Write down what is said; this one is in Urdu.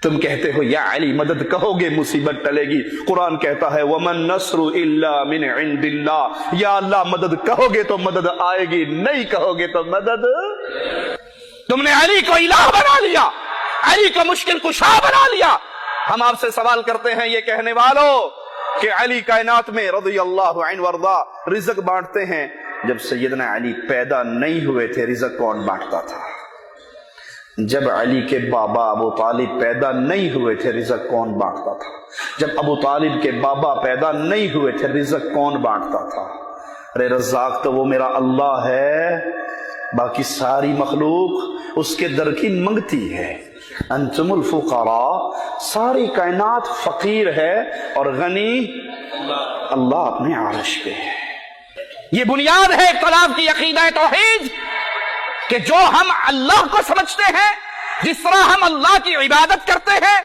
تم کہتے ہو یا علی مدد کہو گے مصیبت ٹلے گی، قرآن کہتا ہے وَمَن نَّصْرُ إِلَّا مِنْ عِنْدِ اللَّهِ، یا اللہ مدد کہو گے تو مدد آئے گی، نہیں کہو گے تو مدد۔ تم نے علی کو الہ بنا لیا، علی کو مشکل کشا بنا لیا۔ ہم آپ سے سوال کرتے ہیں یہ کہنے والوں کہ علی کائنات میں رضی اللہ عنہ وارضا رزق بانٹتے ہیں، جب سیدنا علی پیدا نہیں ہوئے تھے رزق کون بانٹتا تھا؟ جب علی کے بابا ابو طالب پیدا نہیں ہوئے تھے رزق کون بانٹتا تھا؟ جب ابو طالب کے بابا پیدا نہیں ہوئے تھے رزق کون بانٹتا تھا؟ ارے رزاق تو وہ میرا اللہ ہے، باقی ساری مخلوق اس کے در کی منگتی ہے۔ انتم الفقراء، ساری کائنات فقیر ہے اور غنی اللہ اپنے عرش پہ ہے۔ یہ بنیاد ہے اختلاف کی عقیدہ توحید، کہ جو ہم اللہ کو سمجھتے ہیں، جس طرح ہم اللہ کی عبادت کرتے ہیں